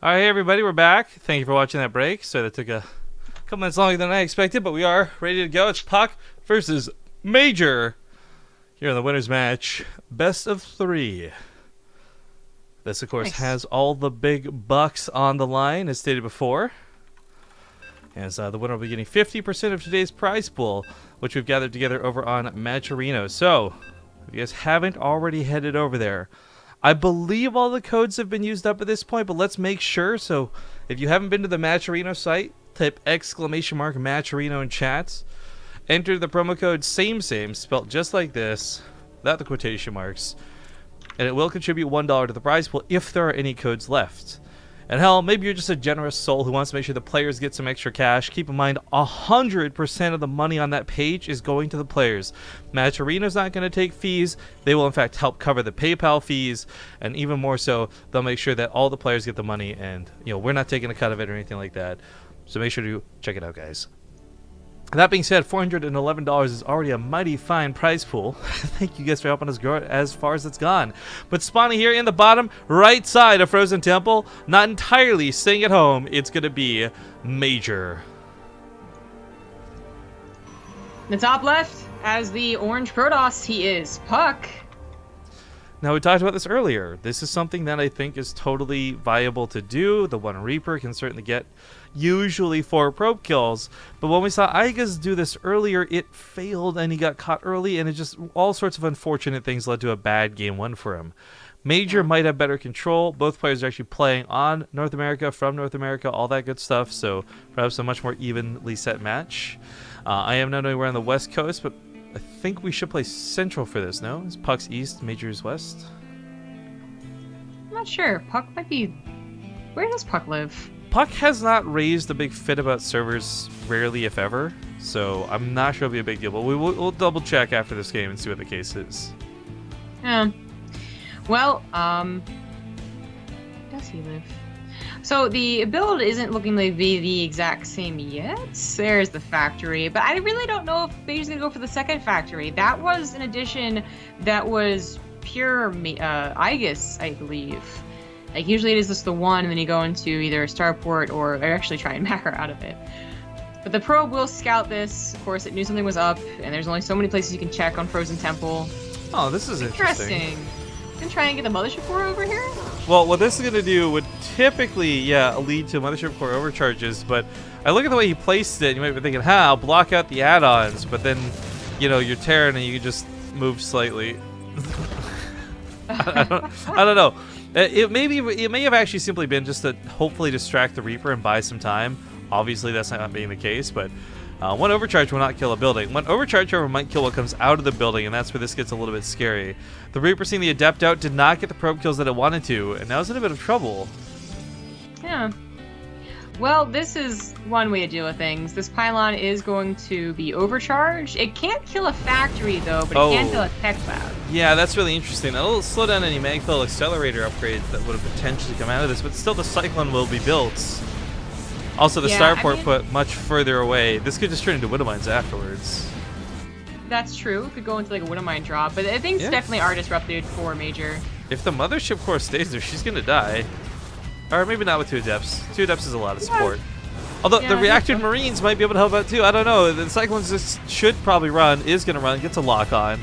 Alright, hey everybody, we're back. Thank you for watching that break. So that took a couple minutes longer than I expected, but we are ready to go. It's puCK versus MajOr here in the winner's match. Best of 3. This, of course, has all the big bucks on the line, as stated before. As the winner will be getting 50% of today's prize pool, which we've gathered together over on Matchorino. So, if you guys haven't already headed over there, I believe all the codes have been used up at this point, but let's make sure. So, if you haven't been to the Matchorino site, type !Matchorino in chats. Enter the promo code same, spelled just like this, without the quotation marks, and it will contribute $1 to the prize pool if there are any codes left. And hell, maybe you're just a generous soul who wants to make sure the players get some extra cash. Keep in mind, 100% of the money on that page is going to the players. Matchorino's not going to take fees. They will, in fact, help cover the PayPal fees. And even more so, they'll make sure that all the players get the money. And, you know, we're not taking a cut of it or anything like that. So make sure to check it out, guys. That being said, $411 is already a mighty fine prize pool. Thank you guys for helping us grow it as far as it's gone. But spawning here in the bottom right side of Frozen Temple, not entirely staying at home, it's going to be MajOr. The top left, as the orange Protoss, he is puCK. Now, we talked about this earlier. This is something that I think is totally viable to do. The one Reaper can certainly get usually 4 probe kills, but when we saw Aigas do this earlier, it failed and he got caught early, and it just all sorts of unfortunate things led to a bad game 1 for him. MajOr might have better control. Both players are actually playing on North America, from North America, all that good stuff, so perhaps a much more evenly set match. I am not anywhere on the West Coast, but I think we should play Central for this, no? Is puCK's East, MajOr's West? I'm not sure. puCK might be... Where does puCK live? puCK has not raised a big fit about servers, rarely if ever, so I'm not sure it'll be a big deal, but we'll double check after this game and see what the case is. Yeah. Well, where does he live? So the build isn't looking like the exact same yet. There's the factory, but I really don't know if MajOr's gonna go for the second factory. That was an addition that was pure Aigas, I believe. Like, usually it is just the one, and then you go into either a starport or actually try and macro out of it. But the probe will scout this. Of course, it knew something was up, and there's only so many places you can check on Frozen Temple. Oh, this is interesting. You can try and get the mothership core over here? Well, what this is going to do would typically, lead to mothership core overcharges, but I look at the way he placed it, and you might be thinking, I'll block out the add-ons, but then, you know, you're Terran and you can just move slightly. I don't know. It may have actually simply been just to hopefully distract the Reaper and buy some time. Obviously, that's not being the case, but one overcharge will not kill a building. One overcharge, however, might kill what comes out of the building, and that's where this gets a little bit scary. The Reaper, seeing the Adept out, did not get the probe kills that it wanted to, and now it's in a bit of trouble. Yeah. Well, this is one way to deal with things. This pylon is going to be overcharged. It can't kill a factory, though, but it can kill a tech lab. Yeah, that's really interesting. That'll slow down any Magpul accelerator upgrades that would have potentially come out of this, but still the Cyclone will be built. Also, the starport put much further away. This could just turn into Widowmines afterwards. That's true. It could go into like a Widowmine drop, but things definitely are disrupted for MajOr. If the mothership core stays there, she's going to die. Or maybe not with 2 Adepts. 2 Adepts is a lot of support. Although the reactive Marines might be able to help out too. I don't know. The Cyclones just should probably run, is going to run, gets a lock on.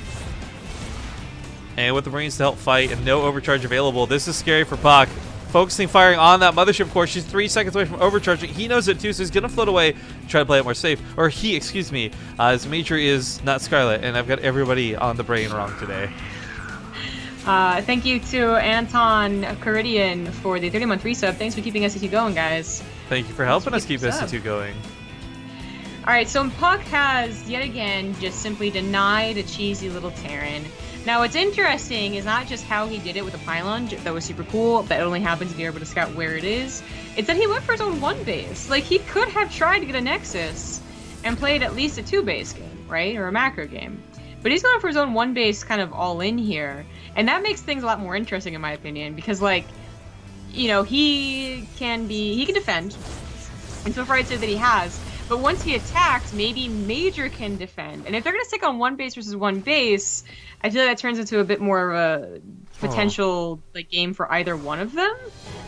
And with the Marines to help fight and no overcharge available, this is scary for puCK. Focusing firing on that mothership core. She's 3 seconds away from overcharging. He knows it too, so he's going to float away, try to play it more safe. Or he, excuse me, as MajOr is not Scarlet, and I've got everybody on the brain wrong today. Thank you to Anton Caridian for the 30-month resub. Thanks for keeping SC2 going, guys. Thank you for helping us keep SC2 going. Alright, so puCK has, yet again, just simply denied a cheesy little Terran. Now, what's interesting is not just how he did it with the pylon, that was super cool, that only happens if you're able to scout where it is. It's that he went for his own 1 base. Like, he could have tried to get a Nexus and played at least a 2-base game, right? Or a macro game. But he's going for his own 1 base kind of all in here. And that makes things a lot more interesting, in my opinion, because, like, you know, he can defend. And so far I'd say that he has. But once he attacks, maybe MajOr can defend. And if they're going to stick on 1 base versus 1 base, I feel like that turns into a bit more of a potential like game for either one of them.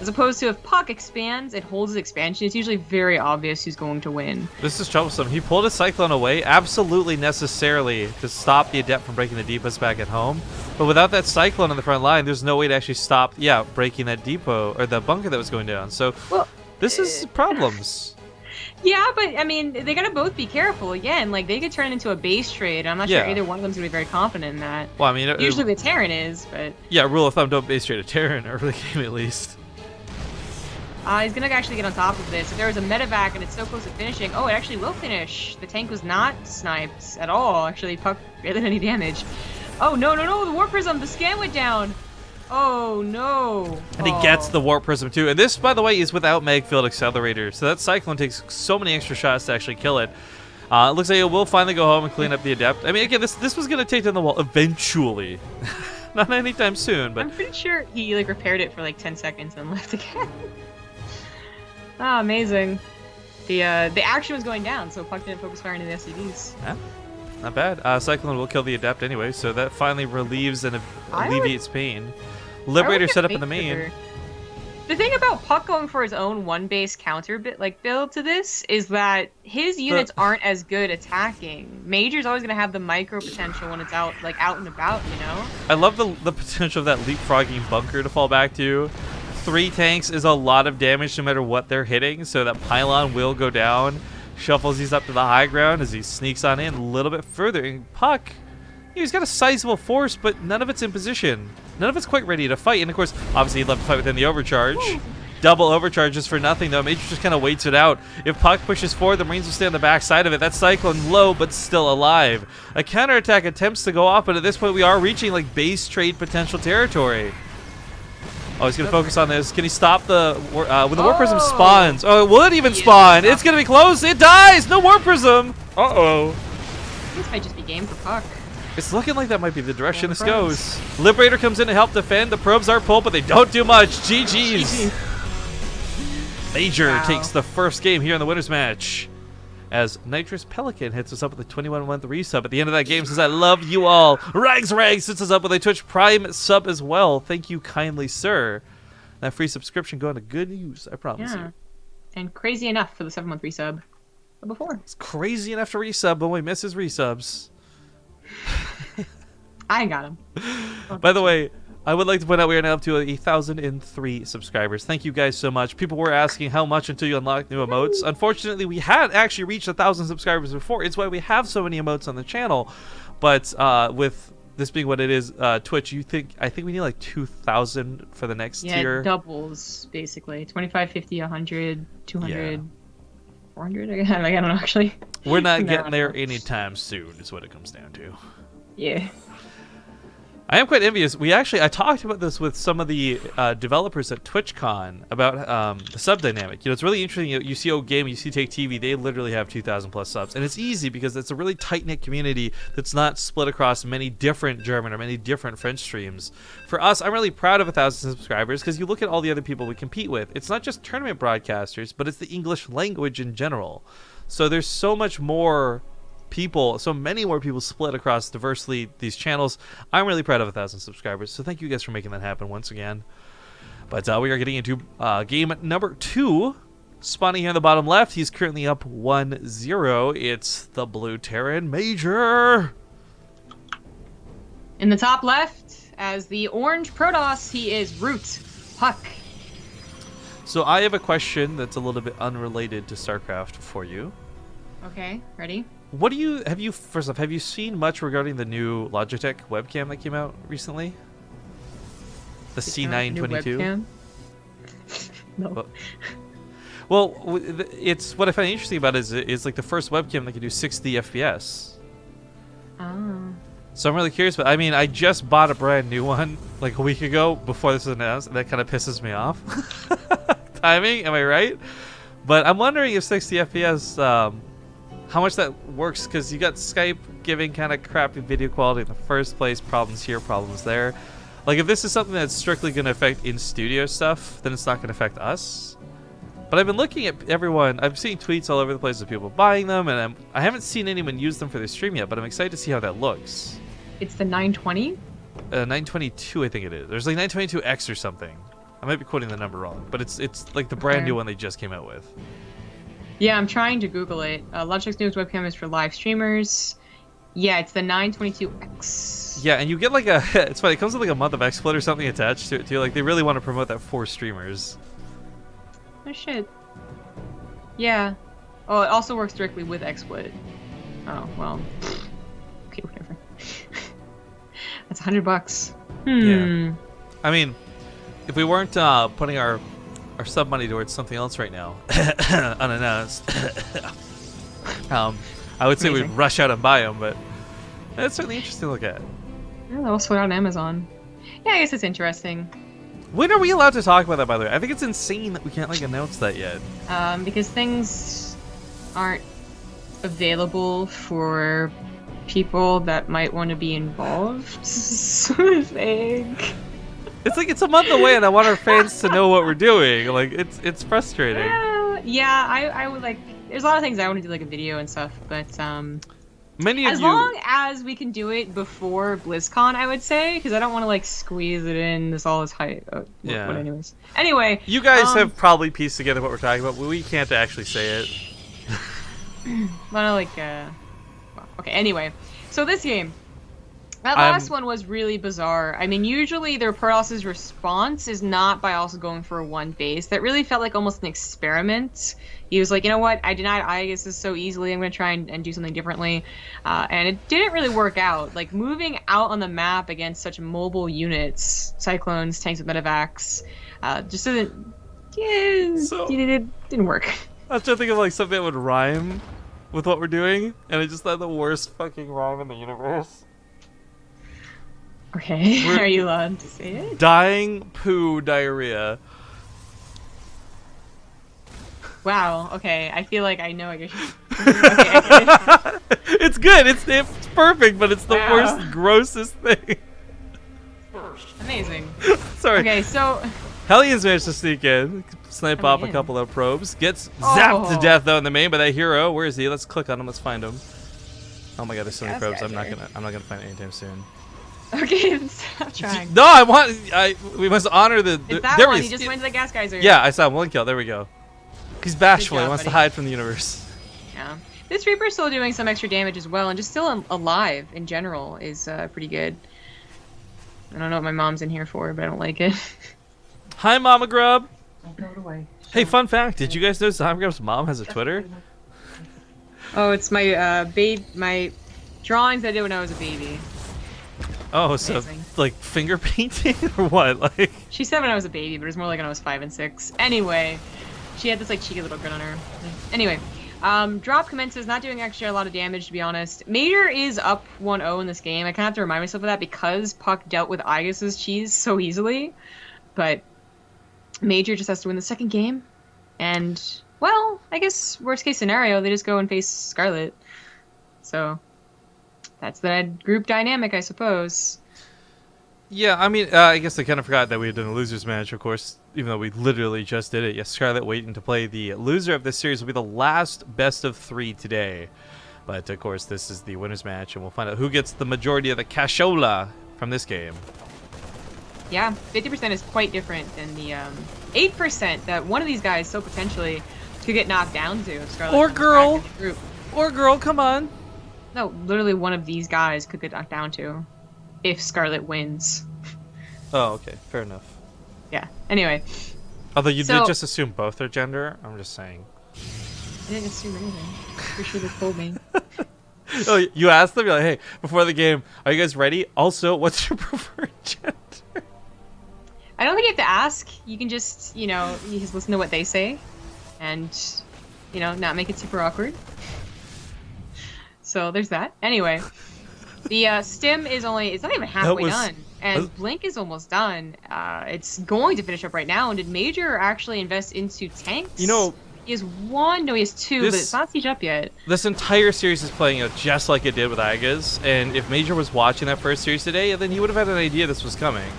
As opposed to if puCK expands, it holds its expansion. It's usually very obvious who's going to win. This is troublesome. He pulled a Cyclone away, absolutely necessarily to stop the Adept from breaking the depots back at home. But without that Cyclone on the front line, there's no way to actually stop, breaking that depot or the bunker that was going down. So this is problems. Yeah, but I mean, they gotta both be careful. Again, like they could turn into a base trade. I'm not sure either one of them's gonna be very confident in that. Well, I mean, usually the Terran is, but rule of thumb: don't base trade a Terran early game at least. He's gonna actually get on top of this. If there was a medevac and it's so close to finishing, it actually will finish. The tank was not sniped at all. Actually, puCK barely did any damage. Oh no! The Warp Prism, the scan went down. Oh no! And he gets the Warp Prism too. And this, by the way, is without Magfield Accelerator. So that Cyclone takes so many extra shots to actually kill it. It looks like it will finally go home and clean up the Adept. I mean, again, this was going to take down the wall eventually. Not anytime soon, but... I'm pretty sure he like repaired it for like 10 seconds and left again. Ah, amazing. The action was going down, so puCK didn't focus fire into the SCVs. Yeah, not bad. Cyclone will kill the Adept anyway, so that finally relieves and alleviates pain. Liberator set up in the main. The thing about puCK going for his own one-base counter build to this is that his units aren't as good attacking. MajOr's always gonna have the micro potential when it's out and about, you know? I love the potential of that leapfrogging bunker to fall back to. 3 tanks is a lot of damage no matter what they're hitting, so that pylon will go down. Shuffles these up to the high ground as he sneaks on in a little bit further. And puCK, he's got a sizable force, but none of it's in position. None of it's quite ready to fight. And of course, obviously he'd love to fight within the overcharge. Woo. Double overcharges for nothing, though. MajOr just kind of waits it out. If puCK pushes forward, the Marines will stay on the back side of it. That Cyclone low, but still alive. A counterattack attempts to go off, but at this point we are reaching like base trade potential territory. Oh, he's going to focus on this. Can he stop the... when the Warp Prism spawns... Oh, it would even spawn! It's going to be close! It dies! No Warp Prism! Uh-oh. This might just be game for puCK. It's looking like that might be the direction this goes. Liberator comes in to help defend. The probes are pulled, but they don't do much. GG's. MajOr takes the first game here in the winners match. As Nitrous Pelican hits us up with a 21-month resub at the end of that game, says, I love you all. Rags hits us up with a Twitch Prime sub as well. Thank you kindly, sir. That free subscription going to good use, I promise you. And crazy enough for the 7-month resub before. It's crazy enough to resub, but we miss his resubs. I got him. By the way, I would like to point out we are now up to 1,003 subscribers. Thank you guys so much. People were asking how much until you unlock new emotes. Unfortunately, we had actually reached 1,000 subscribers before. It's why we have so many emotes on the channel. But with this being what it is, Twitch, I think we need like 2,000 for the next tier. Yeah, doubles basically. 25, 50, 100, 200, 400. I don't know actually. We're not getting there anytime soon. Is what it comes down to. Yeah. I am quite envious. I talked about this with some of the developers at TwitchCon about the sub dynamic. You know, it's really interesting. You see Game, you see Take TV, they literally have 2,000 plus subs, and it's easy because it's a really tight knit community that's not split across many different German or many different French streams. For us, I'm really proud of 1,000 subscribers because you look at all the other people we compete with. It's not just tournament broadcasters, but it's the English language in general. So there's so much more people, so many more people split across diversely these channels. I'm really proud of 1,000 subscribers, so thank you guys for making that happen once again. But we are getting into game number 2. Spawning here in the bottom left, he's currently up 1-0. It's the blue Terran, MajOr. In the top left, as the orange Protoss, he is Root puCK. So I have a question that's a little bit unrelated to StarCraft for you. Okay, ready? What do you first off, have you seen much regarding the new Logitech webcam that came out recently? The C922? No. Well, it's what I find interesting about it is like the first webcam that can do 60 FPS. Oh. So I'm really curious, but I mean, I just bought a brand new one like a week ago before this was announced, and that kind of pisses me off. Timing, am I right? But I'm wondering if 60 FPS, how much that works, because you got Skype giving kind of crappy video quality in the first place, problems here, problems there. Like, if this is something that's strictly going to affect in-studio stuff, then it's not going to affect us. But I've been looking at everyone, I've seen tweets all over the place of people buying them, and I haven't seen anyone use them for their stream yet, but I'm excited to see how that looks. It's the 920? 922, I think it is. There's like 922X or something. I might be quoting the number wrong, but it's like the brand new one they just came out with. Yeah, I'm trying to Google it. Logitech's newest webcam is for live streamers. Yeah, it's the 922X. Yeah, and you get like a. It's funny. It comes with like a month of XSplit or something attached to it too. Like they really want to promote that for streamers. Oh shit. Yeah. Oh, it also works directly with XSplit. Oh well. Okay, whatever. That's $100. Yeah. I mean, if we weren't putting our sub money towards something else right now, unannounced, I would say we'd rush out and buy them, but it's certainly interesting to look at. Yeah, they'll sort out on Amazon. Yeah, I guess it's interesting. When are we allowed to talk about that, by the way? I think it's insane that we can't like announce that yet. Because things aren't available for people that might want to be involved. So vague. It's like it's a month away, and I want our fans to know what we're doing. Like it's frustrating. Yeah, I would like. There's a lot of things I want to do, like a video and stuff, but many of as long as we can do it before BlizzCon, I would say, because I don't want to like squeeze it in. This all is hype. Yeah. But anyways, anyway. You guys have probably pieced together what we're talking about, but we can't actually say it. Well, like, well, okay. Anyway, so this game. That last one was really bizarre. I mean, usually their Perdos's response is not by also going for one base. That really felt like almost an experiment. He was like, you know what? I denied Aegis so easily. I'm going to try and do something differently. And it didn't really work out. Like, moving out on the map against such mobile units, Cyclones, tanks with medevacs, just didn't... Yeah, it didn't work. I was trying to think of like something that would rhyme with what we're doing, and it just had the worst fucking rhyme in the universe. Okay, are you allowed to say it? Dying poo diarrhea. Wow, okay, I feel like I know what you're okay. It's good, it's perfect, but it's the worst, grossest thing. Amazing. Sorry. Okay, so... Hellions managed to sneak in, snipe off a couple of probes, gets zapped to death though in the main by that hero. Where is he? Let's click on him, let's find him. Oh my god, there's so many probes, I'm not gonna find it anytime soon. Okay, stop trying. No, we must honor the... It's that there one, he just went to the gas geyser. Yeah, I saw him, one kill, there we go. He's bashful, he wants to hide from the universe. Yeah. This Reaper's still doing some extra damage as well, and just still alive in general is pretty good. I don't know what my mom's in here for, but I don't like it. Hi, Mama Grub. Don't throw it away. Hey, fun fact, did you guys know Mama Grub's mom has a Twitter? Oh, it's my my drawings I did when I was a baby. Oh, so like finger painting or what? Like she said when I was a baby, but it was more like when I was 5 and 6. Anyway, she had this like cheeky little grin on her. Anyway, drop commences, not doing actually a lot of damage to be honest. MajOr is up 1-0 in this game. I kind of have to remind myself of that because puCK dealt with Aegis's cheese so easily. But MajOr just has to win the second game, and well, I guess worst case scenario, they just go and face Scarlet. So. That's the group dynamic, I suppose. Yeah, I mean, I guess I kind of forgot that we had done a losers match, of course, even though we literally just did it. Yes, Scarlet waiting to play the loser of this series will be the last best of 3 today. But, of course, this is the winners match, and we'll find out who gets the majority of the cashola from this game. Yeah, 50% is quite different than the 8% that one of these guys so potentially could get knocked down to if Scarlet or girl. Group. Or girl, come on. No, literally one of these guys could get knocked down to if Scarlet wins. Oh, okay. Fair enough. Yeah. Anyway. Although you did just assume both their gender. I'm just saying. I didn't assume anything. Pretty sure they told me. Oh, you asked them? You're like, hey, before the game, are you guys ready? Also, what's your preferred gender? I don't think you have to ask. You can just, you just listen to what they say. And, not make it super awkward. So there's that. Anyway, the stim is it's not even halfway done. And Blink is almost done. It's going to finish up right now. And did MajOr actually invest into tanks? He has 1. No, he has 2, but it's not siege up yet. This entire series is playing out just like it did with Aegis. And if MajOr was watching that first series today, then he would have had an idea this was coming.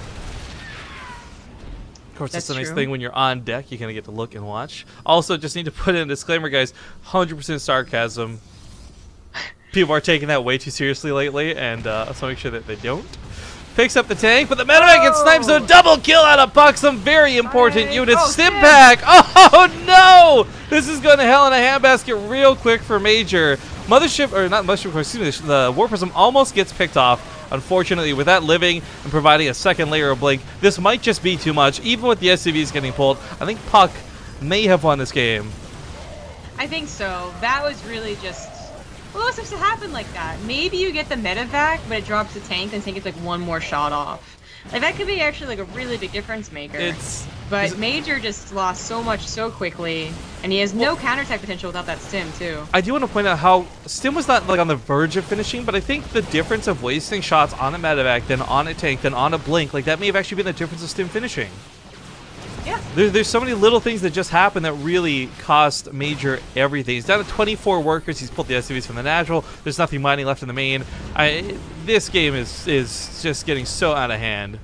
Of course, that's a nice thing when you're on deck. You kind of get to look and watch. Also, just need to put in a disclaimer, guys. 100% sarcasm. People are taking that way too seriously lately, and so make sure that they don't. Picks up the tank, but the medevac gets sniped, so double kill out of puCK. Some very important units. Stimpak. Oh no! This is going to hell in a handbasket real quick for Major. Mothership, or not Mothership, excuse me, the War Prism almost gets picked off. Unfortunately, with that living and providing a second layer of blink, this might just be too much. Even with the SCVs getting pulled, I think puCK may have won this game. I think so. That was really just... Well, what's supposed to happen like that? Maybe you get the medevac, but it drops the tank, and the tank gets like one more shot off. Like, that could be actually like a really big difference maker. But Major just lost so much so quickly, and he has no counterattack potential without that stim too. I do want to point out how stim was not like on the verge of finishing, but I think the difference of wasting shots on a medevac, then on a tank, then on a blink, like that may have actually been the difference of stim finishing. Yeah. There's so many little things that just happen that really cost Major everything. He's down to 24 workers. He's pulled the SCVs from the natural. There's nothing mining left in the main. This game is just getting so out of hand.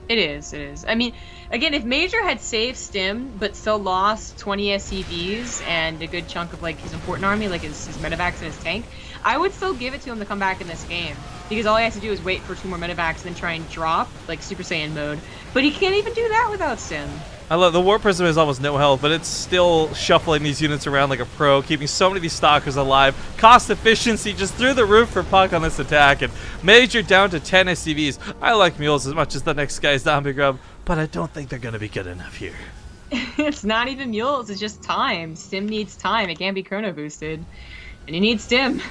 It is. I mean, again, if Major had saved stim but still lost 20 SCVs and a good chunk of like his important army, like his medevacs and his tank, I would still give it to him to come back in this game. Because all he has to do is wait for 2 more medevacs and then try and drop, like Super Saiyan mode. But he can't even do that without stim. I love the War Prism has almost no health, but it's still shuffling these units around like a pro, keeping so many of these stalkers alive. Cost efficiency just through the roof for puCK on this attack, and Major down to 10 SCVs. I like mules as much as the next guy's zombie grub, but I don't think they're going to be good enough here. It's not even mules, it's just time. Stim needs time. It can't be chrono boosted. And you need stim.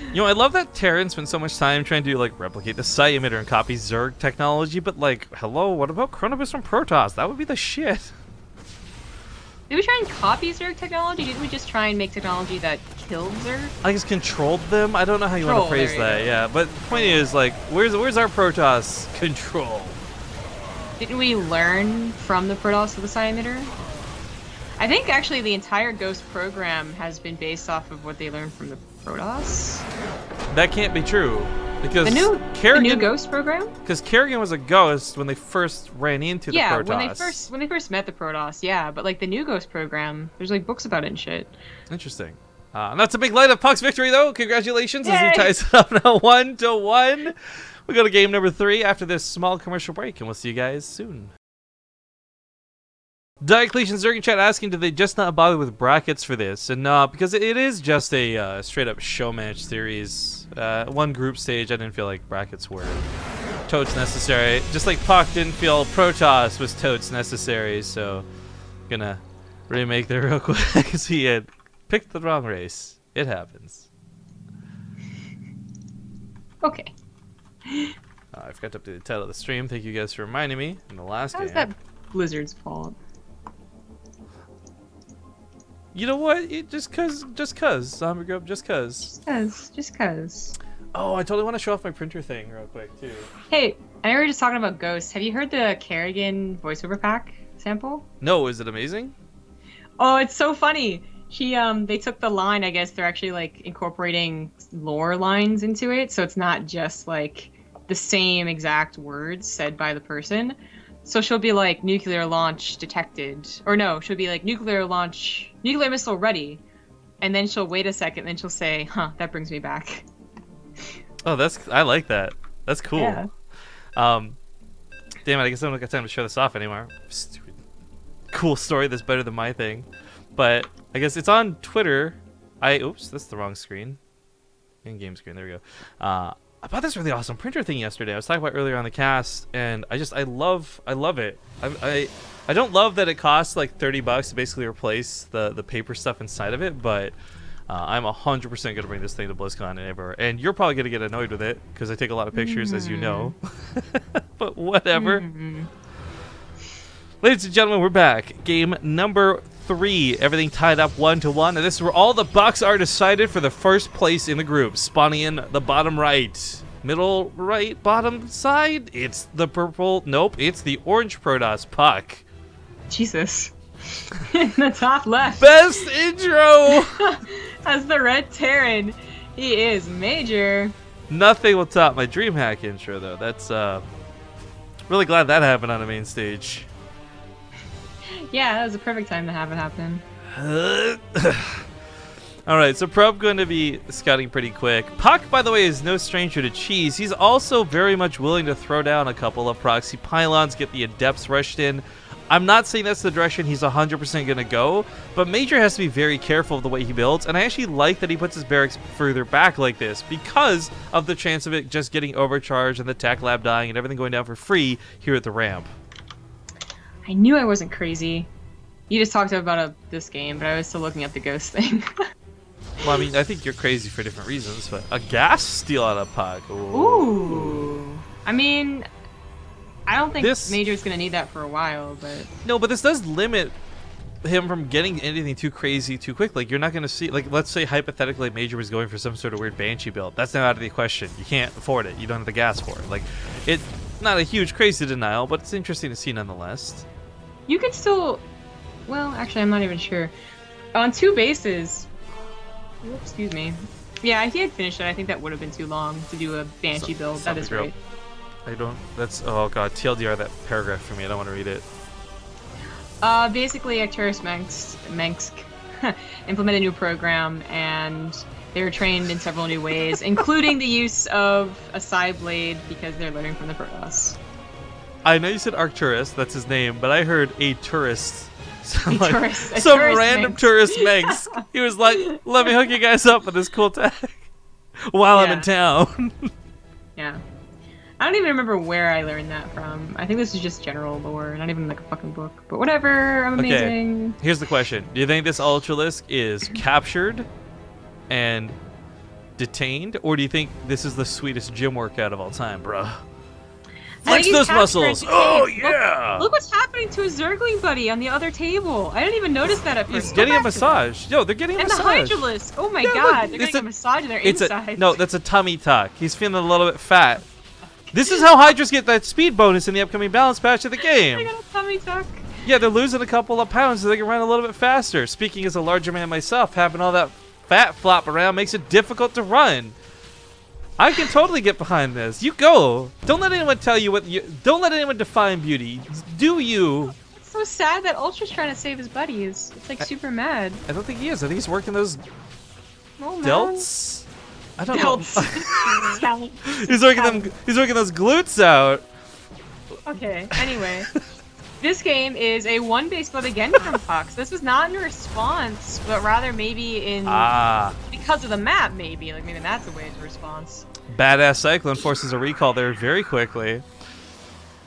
You know, I love that Terran spent so much time trying to like replicate the sight emitter and copy Zerg technology, but like, hello, what about Chrono Boost from Protoss? That would be the shit. Did we try and copy Zerg technology? Didn't we just try and make technology that killed Zerg? I just controlled them. I don't know how you want to phrase that. Yeah, but the point is, like, where's our Protoss control? Didn't we learn from the Protoss of the sight emitter? I think actually the entire Ghost program has been based off of what they learned from the Protoss. That can't be true, because the new Ghost program. Because Kerrigan was a ghost when they first ran into the Protoss. Yeah, when they first met the Protoss. Yeah, but like the new Ghost program, there's like books about it and shit. Interesting. And that's a big light of puCK's victory, though. Congratulations, Yay! as he ties it up now 1-1. We go to game number 3 after this small commercial break, and we'll see you guys soon. Diocletian Zerg chat asking, did they just not bother with brackets for this? And no, because it is just a straight up show match series. One group stage, I didn't feel like brackets were totes necessary. Just like puCK didn't feel Protoss was totes necessary, so gonna remake that real quick because he had picked the wrong race. It happens. Okay. I forgot to update the title of the stream. Thank you guys for reminding me in the last game. How's that Blizzard's fault? You know what? Just cause, Zombie Grub, just cause. Just cause. Oh, I totally want to show off my printer thing real quick, too. Hey, I know we were just talking about Ghosts. Have you heard the Kerrigan voiceover pack sample? No, is it amazing? Oh, it's so funny. They took the line, I guess they're actually like incorporating lore lines into it, so it's not just like the same exact words said by the person. So she'll be like, nuclear launch detected. Or no, she'll be like, nuclear missile ready. And then she'll wait a second, then she'll say, huh, that brings me back. Oh, I like that. That's cool. Yeah. Damn it, I guess I don't got time to show this off anymore. Stupid. Cool story that's better than my thing. But I guess it's on Twitter. Oops, that's the wrong screen. In-game screen, there we go. I bought this really awesome printer thing yesterday. I was talking about earlier on the cast, and I love it. I don't love that it costs like $30 to basically replace the paper stuff inside of it, but I'm 100% gonna bring this thing to BlizzCon and everywhere. And you're probably gonna get annoyed with it because I take a lot of pictures, as you know. But whatever. Ladies and gentlemen, we're back. Game number 3. Everything tied up 1-1. And this is where all the bucks are decided for the first place in the group. Spawning in the bottom right. Middle right, bottom side. It's the purple. Nope, it's the orange Protoss puCK. Jesus. In the top left. Best intro! As the red Terran. He is Major. Nothing will top my DreamHack intro, though. That's, really glad that happened on the main stage. Yeah, that was a perfect time to have it happen. All right, so Probe going to be scouting pretty quick. puCK, by the way, is no stranger to cheese. He's also very much willing to throw down a couple of proxy pylons, get the adepts rushed in. I'm not saying that's the direction he's 100% going to go, but MajOr has to be very careful of the way he builds, and I actually like that he puts his barracks further back like this because of the chance of it just getting overcharged and the tech lab dying and everything going down for free here at the ramp. I knew I wasn't crazy. You just talked about this game, but I was still looking at the ghost thing. Well, I mean, I think you're crazy for different reasons, but a gas steal out of puCK. Ooh. I mean, I don't think This- MajOr's gonna need that for a while, but No, but this does limit him from getting anything too crazy too quick. Like, you're not going to see, like, let's say hypothetically MajOr was going for some sort of weird Banshee build. That's now out of the question. You can't afford it. You don't have the gas for it. Like, it's not a huge crazy denial, but it's interesting to see nonetheless. you could still. Well, actually, I'm not even sure. On 2 bases. Whoops, excuse me. Yeah, if he had finished it, I think that would have been too long to do a Banshee build. That is Girl. right. I don't, that's, oh god, TLDR that paragraph for me. I don't want to read it. Basically, Arcturus Mensk implemented a new program, and they were trained in several new ways, including the use of a side blade because they're learning from the Protoss. I know you said Arcturus, that's his name, but I heard a tourist. Some, A tourist- a some tourist random Mensk. tourist Mensk. He was like, let me hook you guys up with this cool tech while I'm in Yeah. town. Yeah. I don't even remember where I learned that from. I think this is just general lore, not even like a fucking book. But whatever, I'm Okay. amazing. Here's the question. Do you think this Ultralisk is captured and detained, or do you think this is the sweetest gym workout of all time, bruh? I think Flex he's those captured muscles! and Oh, detained. yeah! Look what's happening to his Zergling buddy on the other table. I didn't even notice that at first. He's Go getting a back to massage. Yo, they're getting a that. And the massage. Hydralisk. Oh my Yeah, god, look, they're it's getting a massage of their It's insides. no, that's a tummy tuck. He's feeling a little bit fat. This is how Hydras get that speed bonus in the upcoming balance patch of the I game. got a tummy tuck. Yeah, they're losing a couple of pounds so they can run a little bit faster. Speaking as a larger man myself, having all that fat flop around makes it difficult to run. I can totally get behind this. You go. Don't let anyone tell you what you. Don't let anyone define beauty. Do you? It's so sad that Ultra's trying to save his buddies. It's like super mad. I don't think he is. I think he's working those Oh, man. delts. I don't Delts. know. He's working them. He's working those glutes out. Okay, anyway. This game is a 1-base build again from puCK. So this was not in response, but rather maybe in because of the map, maybe. Like maybe that's a way to response. Badass Cyclone forces a recall there very quickly.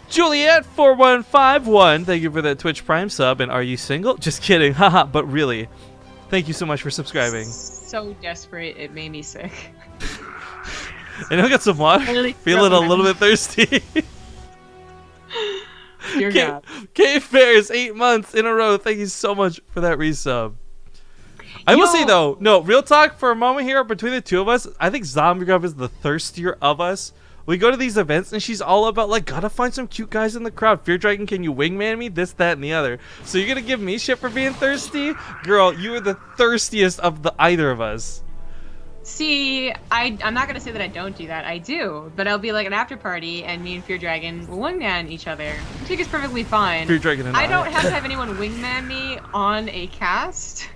Juliet4151, thank you for the Twitch Prime sub. And are you single? Just kidding, haha. But really, thank you so much for subscribing. So desperate, it made me sick. And I got some water. Really Feeling a little bit thirsty. Dear God. K Fairs 8 months in a row. Thank you so much for that resub. I will say though, no, real talk for a moment here between the two of us, I think Zombie Grub is the thirstier of us. We go to these events and she's all about like, gotta find some cute guys in the crowd. Fear Dragon, can you wingman me? This, that, and the other. So you're gonna give me shit for being thirsty? Girl, you are the thirstiest of the either of us. See, I'm not gonna say that I don't do that. I do, but I'll be like an after party, and me and Fear Dragon will wingman each other. I think it's perfectly fine. Fear Dragon and I don't have to have anyone wing-man me on a cast.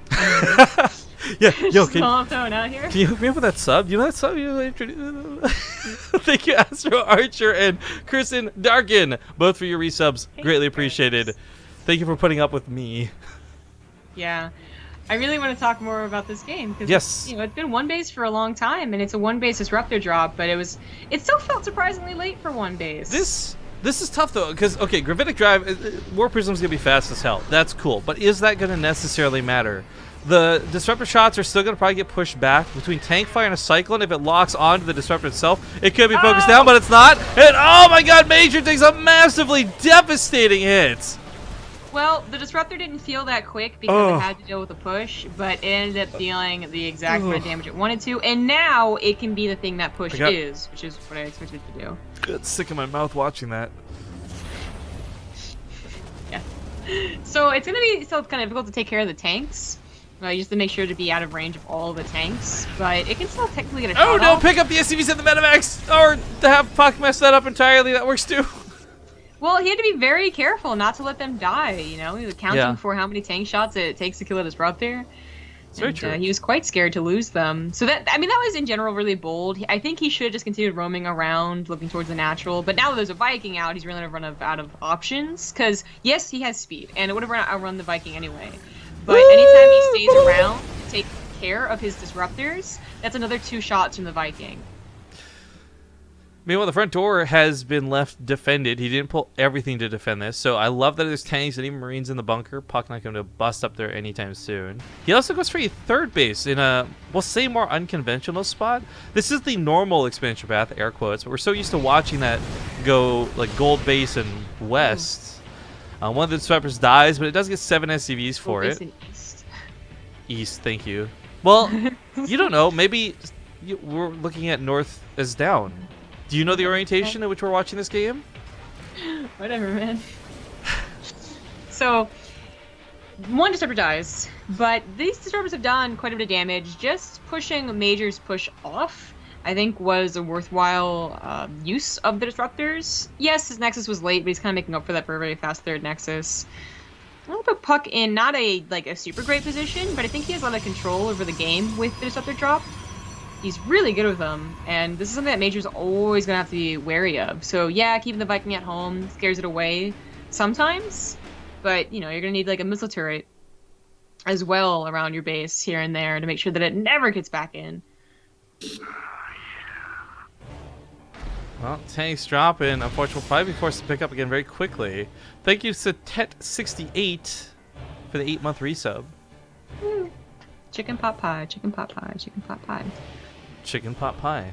Yeah, yo, Just all I'm throwing out here. can you hook me up with that sub? You know that sub? Thank you, Astro Archer and Kirsten Darkin, both for your resubs. Greatly appreciated. Thank you for putting up with me. Yeah. I really want to talk more about this game because Yes. it's been 1-base for a long time, and it's a 1-base disruptor drop, but it still felt surprisingly late for 1-base. This is tough though, because okay, Gravitic Drive, War Prism's gonna be fast as hell. That's cool, but is that gonna necessarily matter? The disruptor shots are still gonna probably get pushed back between Tank Fire and a Cyclone. If it locks onto the disruptor itself, it could be focused down, but it's not. And oh my God, MajOr takes a massively devastating hit. Well, the disruptor didn't feel that quick because it had to deal with a push, but it ended up dealing the exact amount of damage it wanted to, and now it can be the thing that push is, which is what I expected it to do. Good, sick in my mouth watching that. Yeah. So it's gonna be still kind of difficult to take care of the tanks. You just to make sure to be out of range of all the tanks, but it can still technically get a shot Oh no, off. pick up the SCVs and the Metamax, or to have puCK mess that up entirely, that works too. Well, he had to be very careful not to let them die, He was counting for how many tank shots it takes to kill a disruptor. very true. He was quite scared to lose them. So that, I mean, that was in general really bold. I think he should have just continued roaming around, looking towards the natural. But now that there's a Viking out, he's really out of options. Because yes, he has speed, and it would have outrun the Viking anyway. But anytime he stays around to take care of his disruptors, that's another 2 shots from the Viking. Meanwhile, the front door has been left defended. He didn't pull everything to defend this, so I love that there's tanks and even Marines in the bunker. puCK not going to bust up there anytime soon. He also goes for a third base in a, we'll say, more unconventional spot. This is the normal expansion path, air quotes, but we're so used to watching that go like gold base and west. One of the disruptors dies, but it does get 7 SCVs for it. East, thank you. Well, you don't know. Maybe we're looking at north as down. Do you know the orientation in which we're watching this game? Whatever, man. So, 1 disruptor dies, but these disruptors have done quite a bit of damage. Just pushing MajOr's push off, I think, was a worthwhile use of the disruptors. Yes, his Nexus was late, but he's kind of making up for that for a very fast third Nexus. I'll put puCK in not a super great position, but I think he has a lot of control over the game with the disruptor drop. He's really good with them, and this is something that MajOr's always going to have to be wary of. So yeah, keeping the Viking at home scares it away sometimes, but you know, you're going to need like a missile turret as well around your base here and there to make sure that it never gets back in. Well, tanks dropping. Unfortunately, we'll probably be forced to pick up again very quickly. Thank you to Tet68 for the 8-month resub. Chicken pot pie, chicken pot pie, chicken pot pie. Chicken pot pie.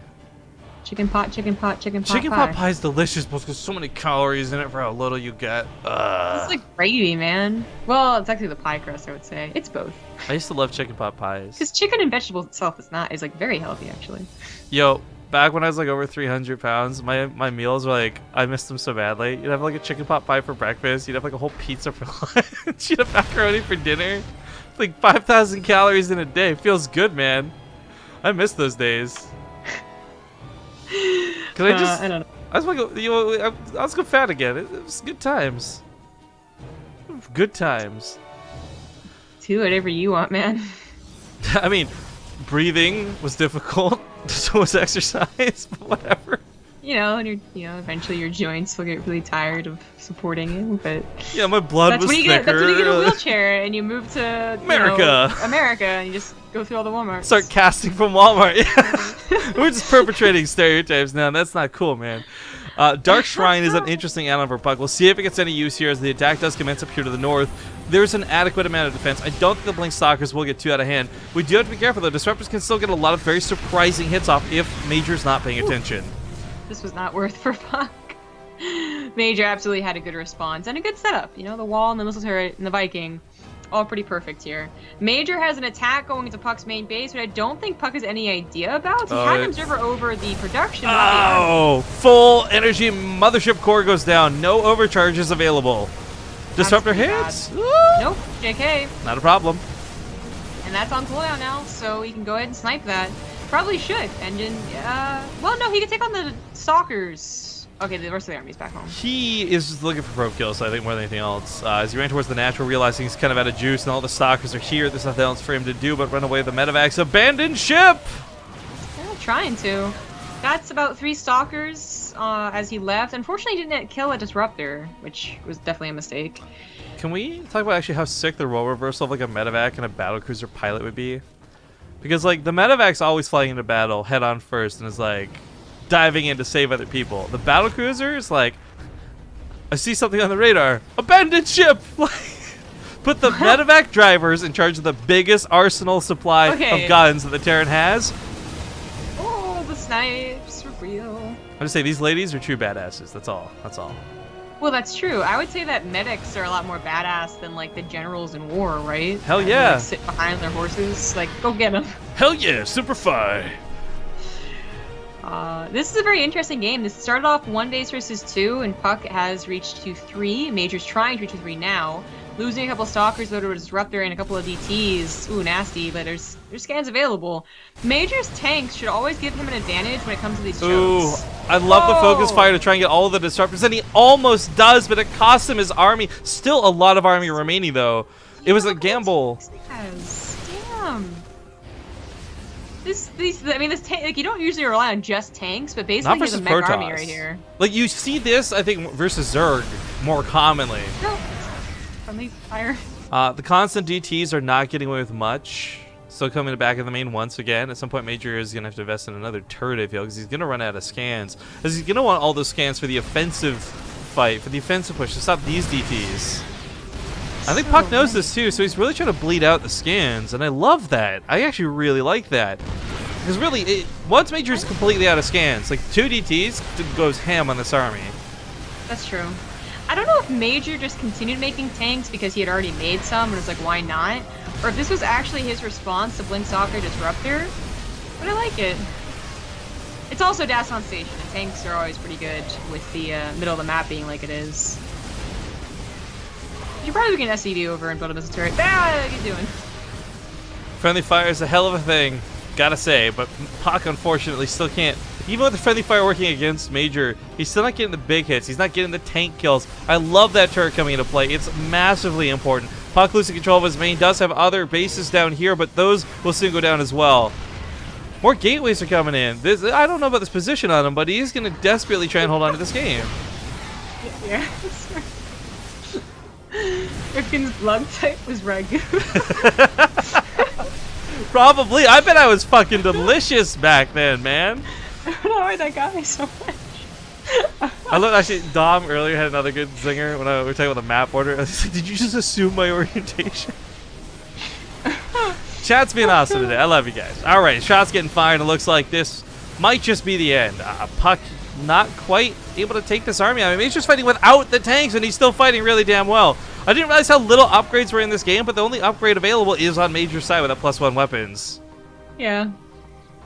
Chicken pot, chicken pot, chicken pot Chicken pie. pot pie is delicious because there's so many calories in it for how little you get. It's like gravy, man. Well, it's actually the pie crust, I would say. It's both. I used to love chicken pot pies. Because chicken and vegetables itself is like very healthy, actually. Yo, back when I was like over 300 pounds, my meals were like, I missed them so badly. You'd have like a chicken pot pie for breakfast. You'd have like a whole pizza for lunch. You'd have macaroni for dinner. Like 5,000 calories in a day. Feels good, man. I miss those days. Cause I don't know. I was go fat again. It was good times. Good times. Do whatever you want, man. I mean, breathing was difficult. So was exercise. But whatever. You know, and eventually your joints will get really tired of supporting it, but yeah, my blood was thicker. That's when you get a wheelchair and you move to America, and you just go through all the Walmarts. Start casting from Walmart. Yeah. We're just perpetrating stereotypes now. That's not cool, man. Dark Shrine is an interesting add-on for puCK. We'll see if it gets any use here as the attack does commence up here to the north. There's an adequate amount of defense. I don't think the Blink Stalkers will get too out of hand. We do have to be careful, though. Disruptors can still get a lot of very surprising hits off if MajOr's not paying attention. This was not worth for puCK. MajOr absolutely had a good response and a good setup. You know, the wall and the missile turret and the Viking, all pretty perfect here. MajOr has an attack going into puCK's main base, but I don't think puCK has any idea about. He had an observer over the production. Oh, full energy mothership core goes down. No overcharges available. Disruptor hits? Nope, JK. Not a problem. And that's on cooldown now, so he can go ahead and snipe that. Probably should. Engine, well, no, he can take on the Stalkers. Okay, the rest of the army's back home. He is just looking for probe kills, I think, more than anything else. As he ran towards the natural, realizing he's kind of out of juice, and all the Stalkers are here. There's nothing else for him to do but run away with the medevacs. Abandoned ship! Yeah, trying to. That's about 3 Stalkers as he left. Unfortunately, he didn't kill a Disruptor, which was definitely a mistake. Can we talk about actually how sick the role reversal of like a medevac and a battlecruiser pilot would be? Because like the medevac's always flying into battle head on first and is like diving in to save other people. The battlecruiser is like, I see something on the radar. Abandoned ship! Put the medevac drivers in charge of the biggest arsenal supply of guns that the Terran has. Oh, the snipes for real. I'm just saying these ladies are true badasses. That's all. That's all. Well, that's true. I would say that medics are a lot more badass than like the generals in war, right? Hell yeah. Like, sit behind their horses, like go get them. Hell yeah, Superfly. This is a very interesting game. This started off 1 base versus 2, and puCK has reached to 3. MajOr's trying to reach to 3 now. Losing a couple Stalkers, though, to a Disruptor and a couple of DTs. Ooh, nasty, but there's scans available. MajOr's tanks should always give him an advantage when it comes to these chokes. Ooh, I love the focus fire to try and get all of the Disruptors, and he almost does, but it costs him his army. Still a lot of army remaining, though. It was a gamble. Damn. Like, you don't usually rely on just tanks, but basically Not he has a versus mech army Protoss. right here. Like, you see this, I think, versus Zerg more commonly. No. Friendly fire. The constant DTs are not getting away with much. Still coming back in the main once again. At some point, MajOr is going to have to invest in another turret, I feel, because he's going to run out of scans. Because he's going to want all those scans for the offensive fight, for the offensive push, to stop these DTs. I think puCK knows this too, so he's really trying to bleed out the scans, and I love that. I actually really like that. Because really, once MajOr's completely out of scans, like 2 DTs goes ham on this army. That's true. I don't know if MajOr just continued making tanks because he had already made some and was like, why not? Or if this was actually his response to Blink Soccer Disruptor. But I like it. It's also Dasson Station, and tanks are always pretty good with the middle of the map being like it is. You should probably get an SED over and build a missile turret. Ah, what are you doing? Friendly fire is a hell of a thing, gotta say, but puCK unfortunately still can't. Even with the friendly fire working against MajOr, he's still not getting the big hits. He's not getting the tank kills. I love that turret coming into play. It's massively important. puCK losing control of his main does have other bases down here, but those will soon go down as well. More gateways are coming in. I don't know about this position on him, but he's going to desperately try and hold on to this game. Yeah. Rifkin's blood type was Ragu. Probably. I bet I was fucking delicious back then, man. I don't know why that got me so much. I looked, actually, Dom earlier had another good zinger when we were talking about the map order. I was like, did you just assume my orientation? Chat's being awesome today. I love you guys. All right, shots getting fired. It looks like this might just be the end. puCK not quite able to take this army. I mean, he's just fighting without the tanks, and he's still fighting really damn well. I didn't realize how little upgrades were in this game, but the only upgrade available is on MajOr's side with that +1 weapons. Yeah.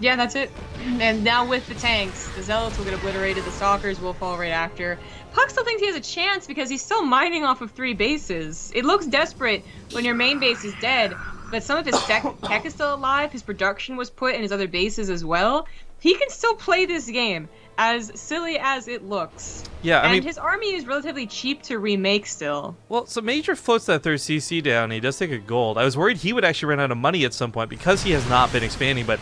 Yeah, that's it. And now with the tanks, the Zealots will get obliterated, the Stalkers will fall right after. puCK still thinks he has a chance because he's still mining off of 3 bases. It looks desperate when your main base is dead, but some of his tech is still alive, his production was put in his other bases as well. He can still play this game, as silly as it looks. Yeah, I mean, his army is relatively cheap to remake still. Well, so MajOr floats that 3rd CC down, and he does take a gold. I was worried he would actually run out of money at some point because he has not been expanding, but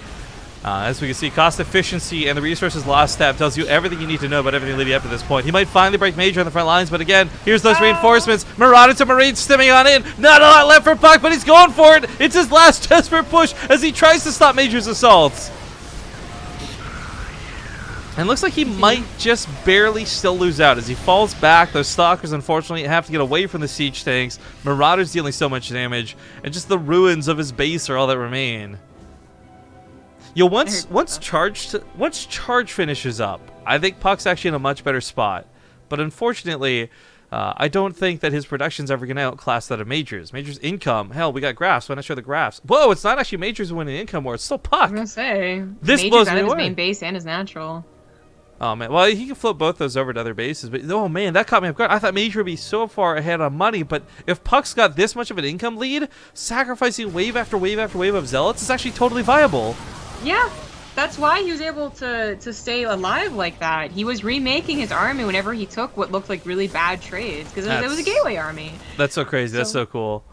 as we can see, cost efficiency and the resources lost tab tells you everything you need to know about everything leading up to this point. He might finally break MajOr on the front lines, but again, here's those reinforcements. Marauder to Marine stemming on in. Not a lot left for puCK, but he's going for it. It's his last desperate push as he tries to stop MajOr's assaults. And looks like he might just barely still lose out as he falls back. Those Stalkers, unfortunately, have to get away from the siege tanks. Marauder's dealing so much damage, and just the ruins of his base are all that remain. Yo, once charge finishes up, I think puCK's actually in a much better spot. But unfortunately, I don't think that his production's ever going to outclass that of MajOr's. MajOr's income, hell, we got graphs. Why not show the graphs? Whoa, it's not actually MajOr's winning income war. It's still puCK. I was gonna say, this MajOr's blows out me of his away. main base and his natural. Oh man, well he can float both those over to other bases, but oh man, that caught me off guard. I thought MajOr would be so far ahead on money, but if puCK's got this much of an income lead, sacrificing wave after wave after wave of Zealots is actually totally viable. Yeah, that's why he was able to stay alive like that. He was remaking his army whenever he took what looked like really bad trades, because it was a gateway army. That's so crazy. That's so cool.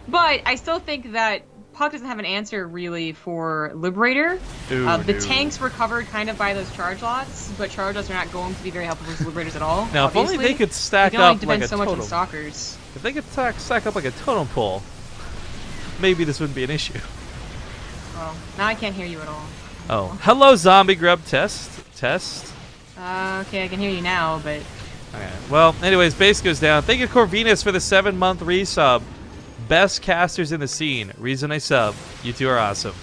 But I still think that puCK doesn't have an answer really for Liberator. The tanks were covered kind of by those charge lots, but charge lots are not going to be very helpful for Liberators at all. Now, if only they could stack up like a so much on totem. Stalkers. If they could stack up like a totem pole, maybe this wouldn't be an issue. Well, now I can't hear you at all. Oh, hello, zombie grub test. Okay, I can hear you now, but... Okay. Well, anyways, base goes down. Thank you, Corvinus, for the 7-month resub. Best casters in the scene. Reason I sub. You two are awesome.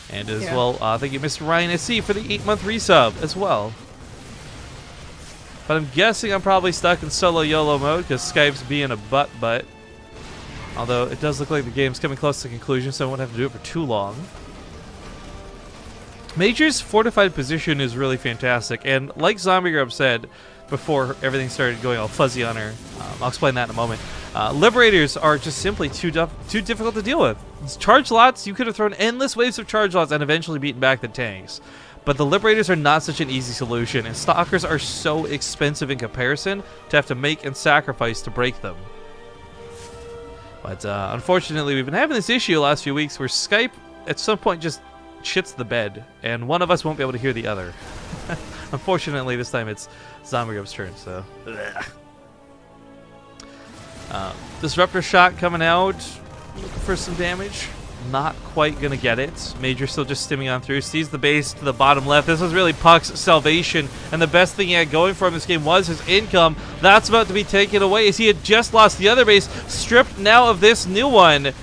And as well, thank you, Mr. Ryan SC, for the 8-month resub as well. But I'm guessing I'm probably stuck in solo YOLO mode because Skype's being a butt. Although it does look like the game's coming close to conclusion, so I won't have to do it for too long. MajOr's fortified position is really fantastic, and like Zombie Grub said before everything started going all fuzzy on her, I'll explain that in a moment. Liberators are just simply too difficult to deal with. Charge lots, you could have thrown endless waves of charge lots and eventually beaten back the tanks. But the Liberators are not such an easy solution, and Stalkers are so expensive in comparison to have to make and sacrifice to break them. But unfortunately, we've been having this issue the last few weeks where Skype at some point just shits the bed, and one of us won't be able to hear the other. Unfortunately, this time it's Zombie's turn, so... Disruptor shot coming out, looking for some damage. Not quite gonna get it. MajOr still just stimming on through, sees the base to the bottom left. This was really puCK's salvation, and the best thing he had going for him this game was his income. That's about to be taken away as he had just lost the other base, stripped now of this new one.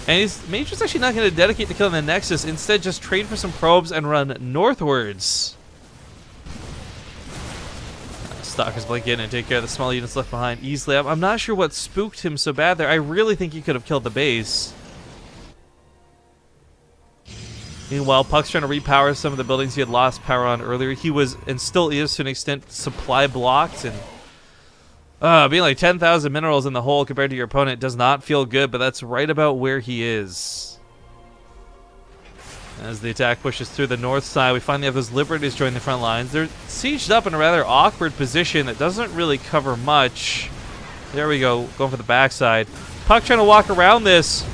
And MajOr's actually not going to dedicate to killing the Nexus, instead just trade for some probes and run northwards. Stalkers blink in and take care of the small units left behind easily. I'm not sure what spooked him so bad there. I really think he could have killed the base. Meanwhile, puCK's trying to repower some of the buildings he had lost power on earlier. He was, and still is to an extent, supply blocked, and being like 10,000 minerals in the hole compared to your opponent does not feel good, but that's right about where he is. As the attack pushes through the north side, we finally have those Liberators join the front lines. They're sieged up in a rather awkward position that doesn't really cover much. There we go, going for the backside. puCK trying to walk around this.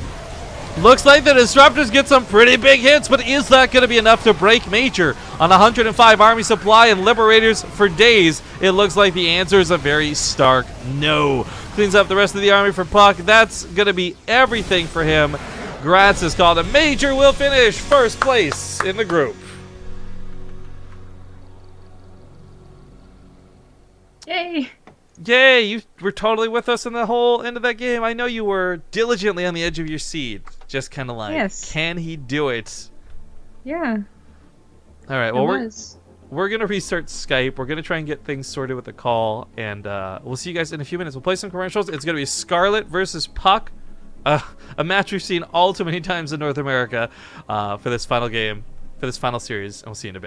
Looks like the Disruptors get some pretty big hits, but is that going to be enough to break MajOr? On 105 army supply and Liberators for days, it looks like the answer is a very stark no. Cleans up the rest of the army for puCK. That's going to be everything for him. Gratz is called, and MajOr will finish first place in the group. Yay! Yay, you were totally with us in the whole end of that game. I know you were diligently on the edge of your seat. Just kind of like, yes. Can he do it? Yeah. All right, well, we're going to restart Skype. We're going to try and get things sorted with the call, and we'll see you guys in a few minutes. We'll play some commercials. It's going to be Scarlet versus puCK. A match we've seen all too many times in North America for this final game, for this final series, and we'll see you in a bit.